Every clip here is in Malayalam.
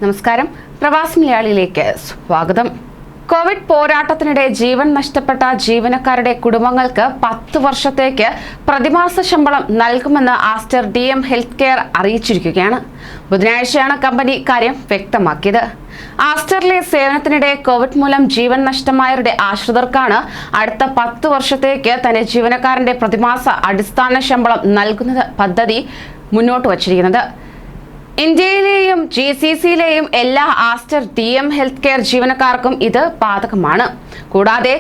നമസ്കാരം, പ്രവാസി മലയാളിയിലേക്ക് സ്വാഗതം. കോവിഡ് പോരാട്ടത്തിനിടെ ജീവൻ നഷ്ടപ്പെട്ട ജീവനക്കാരുടെ കുടുംബങ്ങൾക്ക് 10 വർഷത്തേക്ക് പ്രതിമാസ ശമ്പളം നൽകുമെന്ന് ആസ്റ്റർ DM ഹെൽത്ത് കെയർ അറിയിച്ചിരിക്കുകയാണ്. ബുധനാഴ്ചയാണ് കമ്പനി കാര്യം വ്യക്തമാക്കിയത്. ആസ്റ്ററിലെ സേവനത്തിനിടെ കോവിഡ് മൂലം ജീവൻ നഷ്ടമായവരുടെ ആശ്രിതർക്കാണ് അടുത്ത 10 വർഷത്തേക്ക് തന്റെ ജീവനക്കാരന്റെ പ്രതിമാസ അടിസ്ഥാന ശമ്പളം നൽകുന്നത് പദ്ധതി മുന്നോട്ട് വച്ചിരിക്കുന്നത്. ഇന്ത്യയിലെയും GCCയിലെയും എല്ലാ ആസ്റ്റർ DM ഹെൽത്ത് കെയർ ജീവനക്കാർക്കും ഇത് ബാധകമാണ്. കൂടാതെ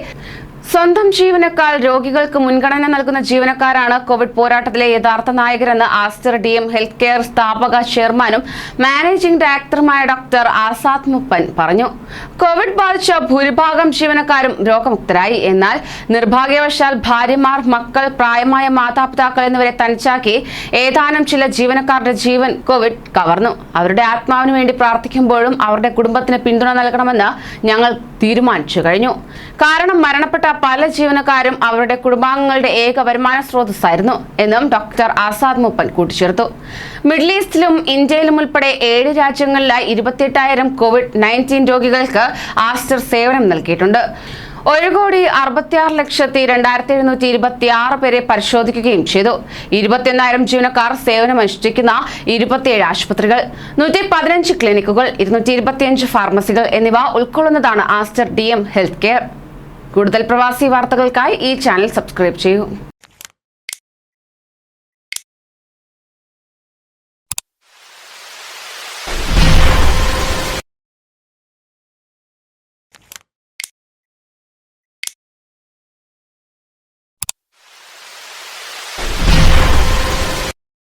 സ്വന്തം ജീവനക്കാർ രോഗികൾക്ക് മുൻഗണന നൽകുന്ന ജീവനക്കാരാണ് കോവിഡ് പോരാട്ടത്തിലെ യഥാർത്ഥ നായകരെന്ന് ആസ്റ്റർ DM ഹെൽത്ത് കെയർ സ്ഥാപക ചെയർമാനും മാനേജിംഗ് ഡയറക്ടറുമായ ഡോക്ടർ ആസാദ് മുപ്പൻ പറഞ്ഞു. കോവിഡ് ബാധിച്ച ഭൂരിഭാഗം ജീവനക്കാരും രോഗമുക്തരായി. എന്നാൽ നിർഭാഗ്യവശാൽ ഭാര്യമാർ, മക്കൾ, പ്രായമായ മാതാപിതാക്കൾ എന്നിവരെ തനിച്ചാക്കി ഏതാനും ചില ജീവനക്കാരുടെ ജീവൻ കോവിഡ് കവർന്നു. അവരുടെ ആത്മാവിന് വേണ്ടി പ്രാർത്ഥിക്കുമ്പോഴും അവരുടെ കുടുംബത്തിന് പിന്തുണ നൽകണമെന്ന് ഞങ്ങൾ തീരുമാനിച്ചു കഴിഞ്ഞു. കാരണം മരണപ്പെട്ട പല ജീവനക്കാരും അവരുടെ കുടുംബാംഗങ്ങളുടെ ഏക വരുമാന സ്രോതസ്സായിരുന്നു എന്നും ഡോക്ടർ ആസാദ് മുപ്പൻ കൂട്ടിച്ചേർത്തു. മിഡിൽ ഈസ്റ്റിലും ഇന്ത്യയിലും ഉൾപ്പെടെ 7 രാജ്യങ്ങളിലായി 28,000 COVID-19 രോഗികൾക്ക് ആസ്റ്റർ സേവനം നൽകിയിട്ടുണ്ട്. 1,66,02,726 പേരെ പരിശോധിക്കുകയും ചെയ്തു. 21,000 ജീവനക്കാർ സേവനമനുഷ്ഠിക്കുന്ന 27 ആശുപത്രികൾ, 115 ക്ലിനിക്കുകൾ, 225 ഫാർമസികൾ എന്നിവ ഉൾക്കൊള്ളുന്നതാണ് ആസ്റ്റർ DM ഹെൽത്ത് കെയർ. കൂടുതൽ പ്രവാസി വാർത്തകൾക്കായി ഈ ചാനൽ സബ്സ്ക്രൈബ് ചെയ്യൂ.